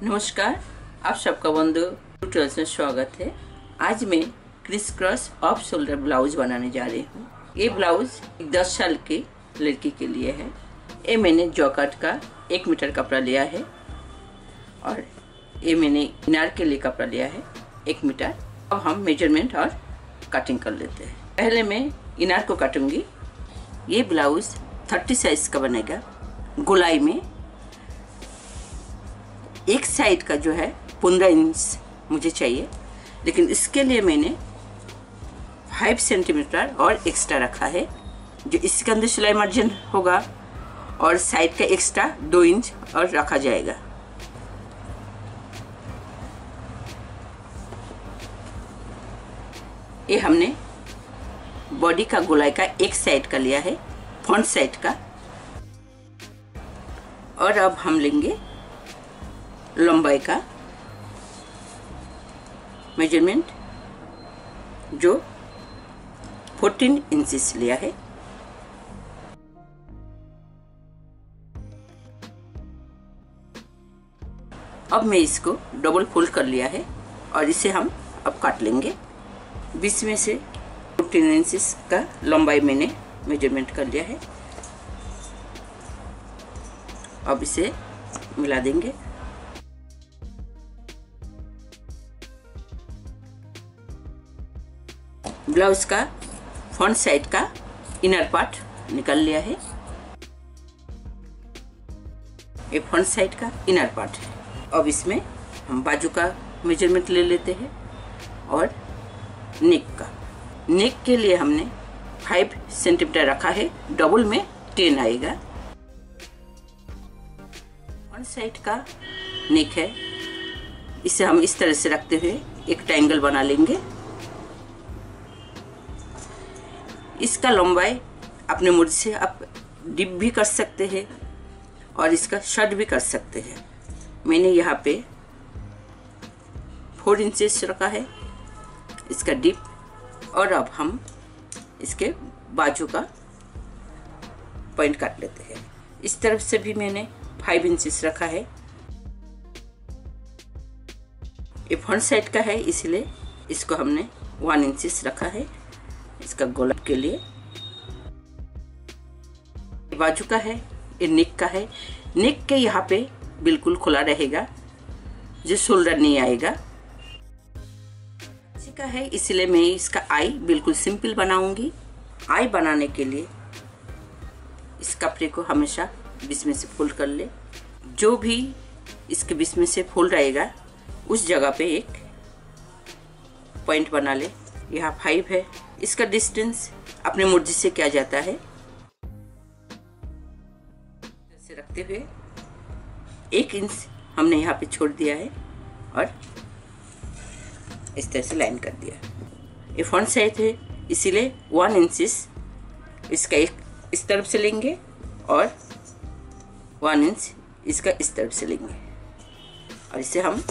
नमस्कार, आप सबका बंधु ट्यूटोरियल्स में स्वागत है। आज मैं criss cross off shoulder blouse बनाने जा रही हूँ। ये ब्लाउज 10 साल की लड़की के लिए है। ये मैंने जॉकट का 1 मीटर कपड़ा लिया है और ये मैंने इनार के लिए कपड़ा लिया है 1 मीटर। अब हम मेजरमेंट और कटिंग कर लेते हैं। पहले मैं इनार को काटूंगी। ये ब्लाउज 30 साइज का बनेगा। गोलाई में एक साइड का जो है 15 इंच मुझे चाहिए, लेकिन इसके लिए मैंने 5 सेंटीमीटर और एक्स्ट्रा रखा है। जो इसके अंदर सिलाई मार्जिन होगा और साइड का एक्स्ट्रा 2 इंच और रखा जाएगा। ये हमने बॉडी का गोलाई का एक साइड का लिया है, फ्रंट साइड का। और अब हम लेंगे लंबाई का मेजरमेंट, जो 14 इंचेस लिया है। अब मैं इसको डबल फोल्ड कर लिया है और इसे हम अब काट लेंगे। बीच में से 14 इंचेस का लंबाई मैंने मेजरमेंट कर लिया है। अब इसे मिला देंगे। ब्लाउज का फ्रंट साइड का इनर पार्ट निकाल लिया है। ये फ्रंट साइड का इनर पार्ट है। अब इसमें हम बाजू का मेजरमेंट ले लेते हैं और नेक का। नेक के लिए हमने 5 सेंटीमीटर रखा है, डबल में 10 आएगा। फ्रंट साइड का नेक है, इसे हम इस तरह से रखते हुए एक ट्रायंगल बना लेंगे। इसका लंबाई अपने मर्जी से आप डिप भी कर सकते हैं और इसका शॉर्ट भी कर सकते हैं। मैंने यहाँ पे 4 इंचेस रखा है इसका डिप। और अब हम इसके बाजू का पॉइंट काट लेते हैं। इस तरफ से भी मैंने 5 इंचेस रखा है। ये फ्रंट साइड का है, इसलिए इसको हमने 1 इंचेस रखा है इसका गोला के लिए। बाजू का है, ये नेक का है। नेक के यहाँ पे बिल्कुल खुला रहेगा, जो शोल्डर नहीं आएगा। इसी का है, इसलिए मैं इसका आई बिल्कुल सिंपल बनाऊंगी। आई बनाने के लिए इस कपड़े को हमेशा बीच में से फोल्ड कर ले। जो भी इसके बीच में से फोल्ड आएगा उस जगह पे एक पॉइंट बना ले। यहाँ 5 है। इसका डिस्टेंस अपने मर्जी से किया जाता है। ऐसे रखते हुए 1 इंच हमने यहाँ पे छोड़ दिया है और इस तरह से लाइन कर दिया। ये फ्रंट साइड है, इसीलिए 1 इंचेस इसका एक इस तरफ से लेंगे और 1 इंच इसका इस तरफ से लेंगे और इसे हम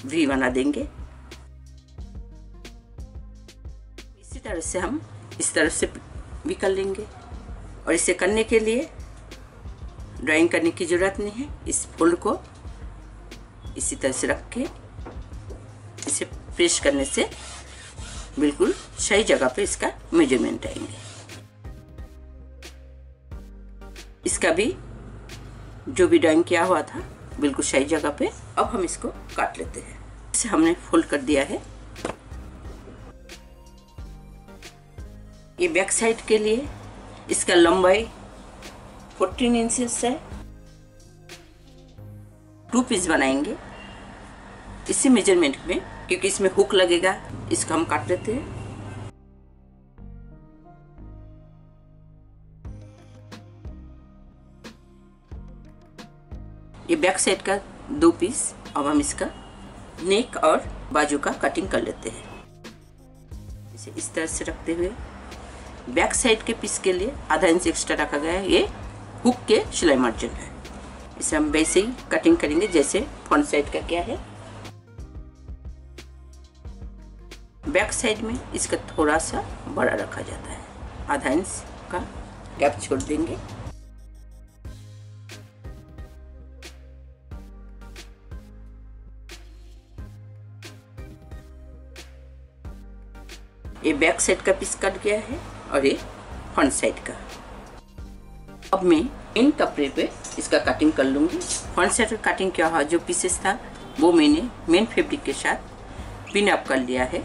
वी बना देंगे। इसी तरह से हम इस तरफ से भी कर लेंगे। और इसे करने के लिए ड्राइंग करने की ज़रूरत नहीं है। इस फोल्ड को इसी तरह से रख के इसे प्रेस करने से बिल्कुल सही जगह पे इसका मेजरमेंट आएंगे। इसका भी जो भी ड्राइंग किया हुआ था बिल्कुल सही जगह पे। अब हम इसको काट लेते हैं। इसे हमने फोल्ड कर दिया है। ये बैक साइड के लिए इसका लंबाई 14 इंचेस है। 2 पीस बनाएंगे इसी मेजरमेंट में, क्योंकि इसमें हुक लगेगा। इसको हम काट लेते हैं। ये बैक साइड का 2 पीस। अब हम इसका नेक और बाजू का कटिंग कर लेते हैं। इसे इस तरह से रखते हुए बैक साइड के पीस के लिए आधा इंच एक्स्ट्रा रखा गया है। ये हुक के सिलाई मार्जिन है। इसे हम वैसे ही कटिंग करेंगे जैसे फ्रंट साइड का क्या है। बैक साइड में इसका थोड़ा सा बड़ा रखा जाता है, आधा इंच का गैप छोड़ देंगे। ये बैक साइड का पीस कट गया है और ये फ्रंट साइड का। अब मैं इन कपड़े पे इसका कटिंग कर लूँगी। फ्रंट साइड का कटिंग क्या हुआ, जो पीसेस था वो मैंने मेन फैब्रिक के साथ पिन अप कर लिया है।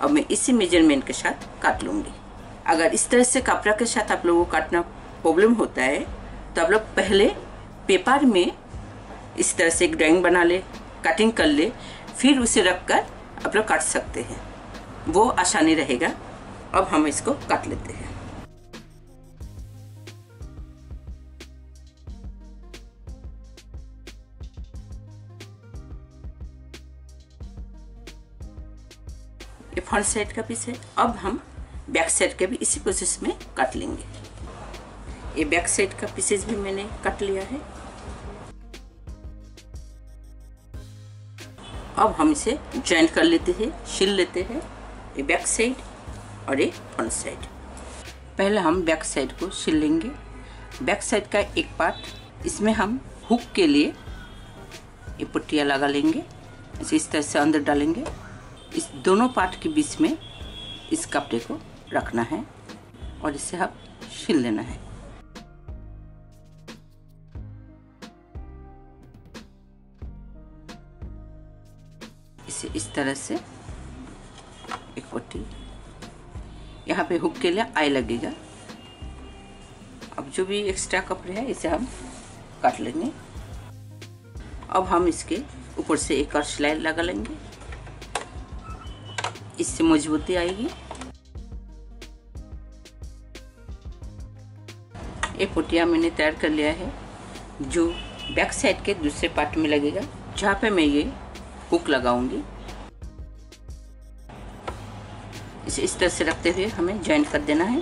अब मैं इसी मेजरमेंट के साथ काट लूँगी। अगर इस तरह से कपड़ा के साथ आप लोगों को काटना प्रॉब्लम होता है तो आप लोग पहले पेपर में इस तरह से एक ड्राइंग बना ले, कटिंग कर ले, फिर उसे रख कर आप लोग काट सकते हैं, वो आसानी रहेगा। अब हम इसको काट लेते हैं। ये फ्रंट साइड का पीस है। अब हम बैक साइड के भी इसी प्रोसेस में काट लेंगे। ये बैक साइड का पीसेस भी मैंने काट लिया है। अब हम इसे जॉइंट कर लेते हैं, सिल लेते हैं, ये बैक साइड और ये फ्रंट साइड। पहले हम बैक साइड को सिल लेंगे। बैक साइड का एक पार्ट इसमें हम हुक के लिए ये पट्टियाँ लगा लेंगे, इस तरह से अंदर डालेंगे। इस दोनों पार्ट के बीच में इस कपड़े को रखना है और इसे हम सिल लेना है। इसे इस तरह से एक पट्टी, यहाँ पे हुक के लिए आई लगेगा। अब जो भी एक्स्ट्रा कपड़े हैं इसे हम काट लेंगे। अब हम इसके ऊपर से एक और सिलाई लगा लेंगे, इससे मजबूती आएगी। ये पट्टियाँ मैंने तैयार कर लिया है, जो बैक साइड के दूसरे पार्ट में लगेगा, जहाँ पे मैं ये हुक लगाऊंगी। इसे इस तरह से रखते हुए हमें जॉइंट कर देना है।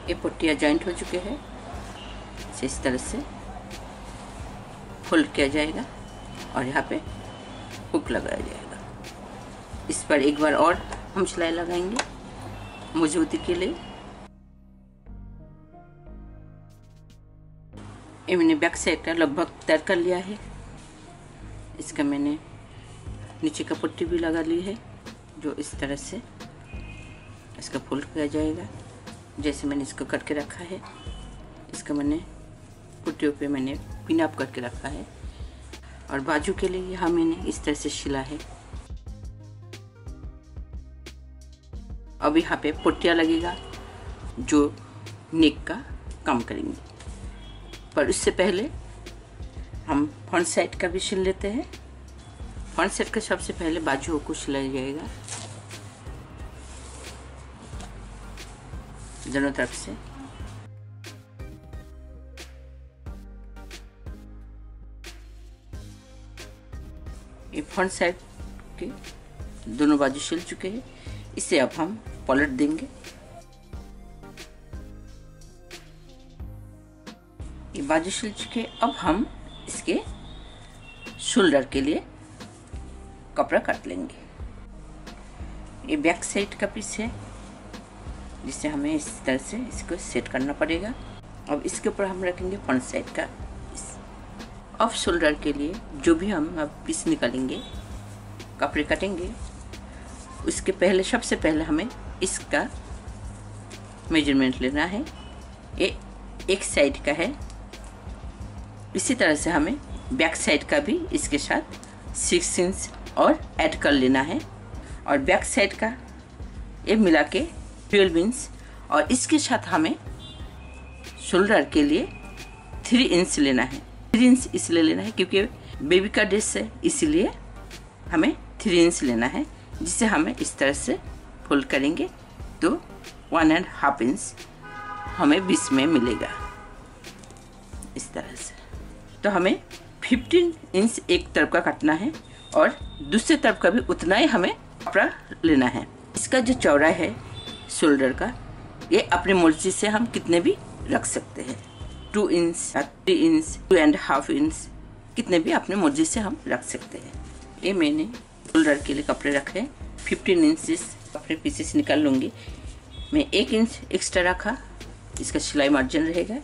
ये पट्टियाँ जॉइंट हो चुके हैं। इसे इस तरह से फोल्ड किया जाएगा और यहाँ पे हुक लगाया जाएगा। इस पर एक बार और हम सिलाई लगाएंगे मजबूती के लिए। ये मैंने बैक साइड का लगभग तैयार कर लिया है। इसका मैंने नीचे का पट्टी भी लगा ली है, जो इस तरह से इसका फोल्ड किया जाएगा जैसे मैंने इसको करके रखा है। इसका मैंने पट्टियों पे मैंने पिन अप करके रखा है और बाजू के लिए यहाँ मैंने इस तरह से सिला है। अब यहाँ पे पट्टियाँ लगेगा जो नेक का काम करेंगे, पर उससे पहले हम फ्रंट साइड का भी सिल लेते हैं। फ्रंट साइड का सबसे पहले बाजुओं को सिलाया जाएगा दोनों तरफ से। ये फ्रंट साइड के दोनों बाजू सिल चुके हैं। इसे अब हम पलट देंगे। ये बाजू सिल चुके। अब हम इसके शोल्डर के लिए कपड़ा काट लेंगे। ये बैक साइड का पीस है, जिसे हमें इस तरह से इसको सेट करना पड़ेगा। अब इसके ऊपर हम रखेंगे फ्रंट साइड का पीस। अब शोल्डर के लिए जो भी हम अब पीस निकालेंगे, कपड़े काटेंगे, उसके पहले सबसे पहले हमें इसका मेजरमेंट लेना है। ये एक साइड का है। इसी तरह से हमें बैक साइड का भी इसके साथ 6 इंच और ऐड कर लेना है। और बैक साइड का ये मिला के 12 इंच और इसके साथ हमें शोल्डर के लिए 3 इंच लेना है। 3 इंच इसलिए लेना है क्योंकि बेबी का ड्रेस है, इसीलिए हमें 3 इंच लेना है, जिसे हमें इस तरह से फोल्ड करेंगे तो 1.5 इंच हमें बीच में मिलेगा इस तरह से। तो हमें 15 इंच एक तरफ का काटना है और दूसरे तरफ का भी उतना ही हमें कपड़ा लेना है। इसका जो चौड़ा है शोल्डर का, ये अपनी मर्जी से हम कितने भी रख सकते हैं। 2 इंच, 3 इंच, 2.5 इंच, कितने भी अपनी मर्जी से हम रख सकते हैं। ये मैंने शोल्डर के लिए कपड़े रखे 15 इंच कपड़े पीसेस निकाल लूँगी। मैं 1 इंच एक्स्ट्रा रखा, इसका सिलाई मार्जिन रहेगा।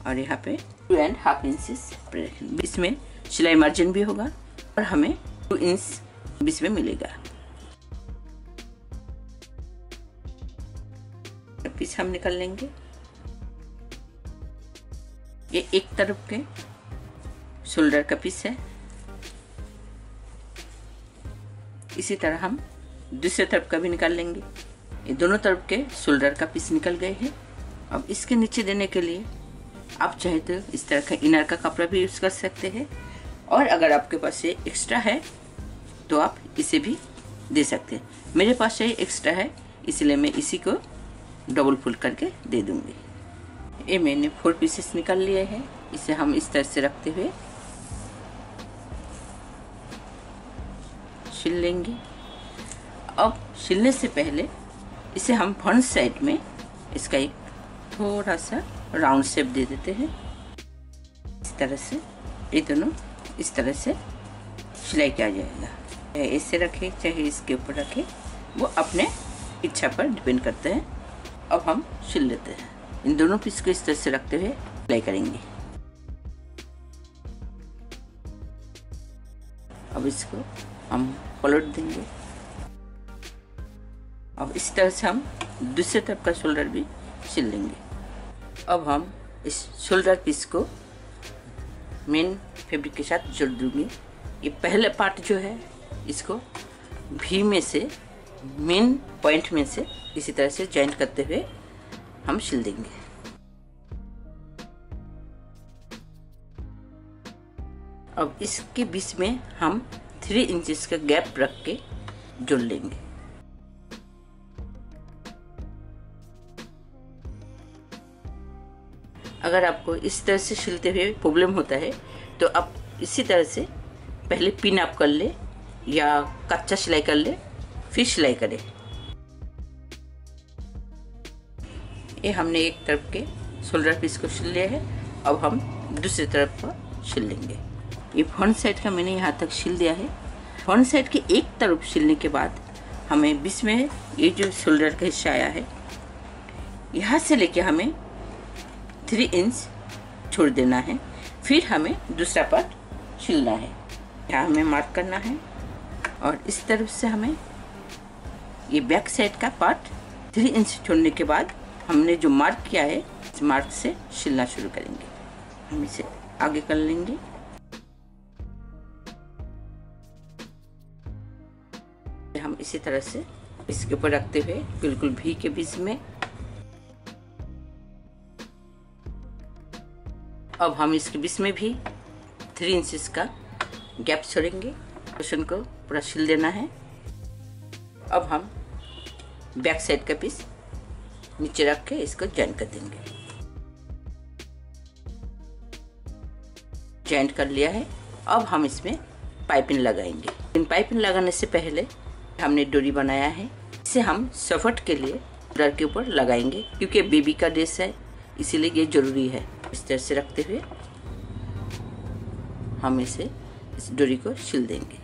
और यहाँ पे 2.5 इंच कपड़े रखेंगे, इसमें सिलाई मार्जिन भी होगा और हमें 2 इंच बीच में मिलेगा। पीस हम निकाल लेंगे। ये एक तरफ के शोल्डर का पीस है। इसी तरह हम दूसरे तरफ का भी निकाल लेंगे। ये दोनों तरफ के शोल्डर का पीस निकल गए हैं। अब इसके नीचे देने के लिए आप चाहे तो इस तरह का इनर का कपड़ा भी यूज कर सकते हैं, और अगर आपके पास ये एक्स्ट्रा है तो आप इसे भी दे सकते हैं। मेरे पास ये एक्स्ट्रा है, इसलिए मैं इसी को डबल फोल्ड करके दे दूंगी। ये मैंने 4 पीसेस निकाल लिए हैं। इसे हम इस तरह से रखते हुए सिल लेंगे। अब सिलने से पहले इसे हम फ्रंट साइड में इसका एक थोड़ा सा राउंड शेप दे देते हैं। इस तरह से ये दोनों इस तरह से सिलाई किया जाएगा। चाहे ऐसे रखें चाहे इसके ऊपर रखें, वो अपने इच्छा पर डिपेंड करते हैं। अब हम सिल लेते हैं। इन दोनों पीस को इस तरह से रखते हुए सिलाई करेंगे। अब इसको हम पलट देंगे। अब इस तरह से हम दूसरे तरफ का शोल्डर भी सिल लेंगे। अब हम इस शोल्डर पीस को मेन फैब्रिक के साथ जोड़ दूंगी। ये पहले पार्ट जो है इसको भी में से मेन पॉइंट में से इसी तरह से जॉइंट करते हुए हम सिल देंगे। अब इसके बीच में हम 3 इंचेस का गैप रख के जोड़ लेंगे। अगर आपको इस तरह से सिलते हुए प्रॉब्लम होता है तो आप इसी तरह से पहले पिन अप कर ले या कच्चा सिलाई कर ले, फिर सिलाई करें। ये हमने एक तरफ के शोल्डर पीस को सिल लिया है। अब हम दूसरी तरफ का सिल लेंगे। ये फ्रंट साइड का मैंने यहाँ तक सिल दिया है। फ्रंट साइड की एक तरफ सिलने के बाद हमें बीच में ये जो शोल्डर का हिस्सा आया है, यहाँ से लेके हमें 3 इंच छोड़ देना है। फिर हमें दूसरा पार्ट सिलना है। यहाँ हमें मार्क करना है और इस तरफ से हमें ये बैक साइड का पार्ट 3 इंच छोड़ने के बाद हमने जो मार्क किया है इस मार्क से सिलना शुरू करेंगे। हम इसे आगे कर लेंगे। हम इसी तरह से इसके ऊपर रखते हुए बिल्कुल भी के बीच में अब हम इसके बीच में भी 3 इंचेस का गैप छोड़ेंगे। पोर्शन को पूरा सिल देना है। अब हम बैक साइड का पीस नीचे रख के इसको जॉइंट कर देंगे। जॉइंट कर लिया है। अब हम इसमें पाइपिंग लगाएंगे। इन पाइपिंग लगाने से पहले हमने डोरी बनाया है, इसे हम सपोर्ट के लिए शोल्डर के ऊपर लगाएंगे, क्योंकि बेबी का ड्रेस है इसीलिए ये जरूरी है। इस तरह से रखते हुए हम इसे इस डोरी को सिल देंगे।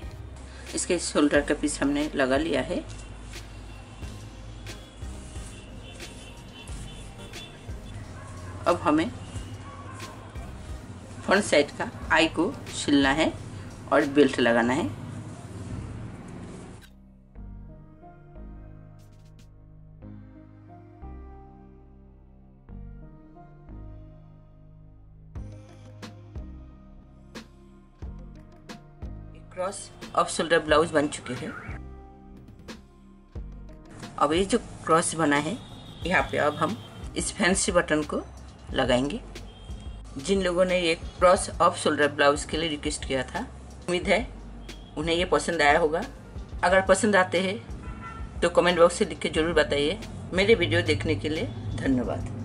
इसके शोल्डर का पीस हमने लगा लिया है। अब हमें फ्रंट साइड का आई को सिलना है और बेल्ट लगाना है। क्रॉस ऑफ शोल्डर ब्लाउज बन चुके हैं। अब ये जो क्रॉस बना है यहाँ पे अब हम इस फैंसी बटन को लगाएंगे। जिन लोगों ने ये क्रॉस ऑफ शोल्डर ब्लाउज के लिए रिक्वेस्ट किया था, उम्मीद है उन्हें ये पसंद आया होगा। अगर पसंद आते हैं तो कमेंट बॉक्स से लिख के जरूर बताइए। मेरे वीडियो देखने के लिए धन्यवाद।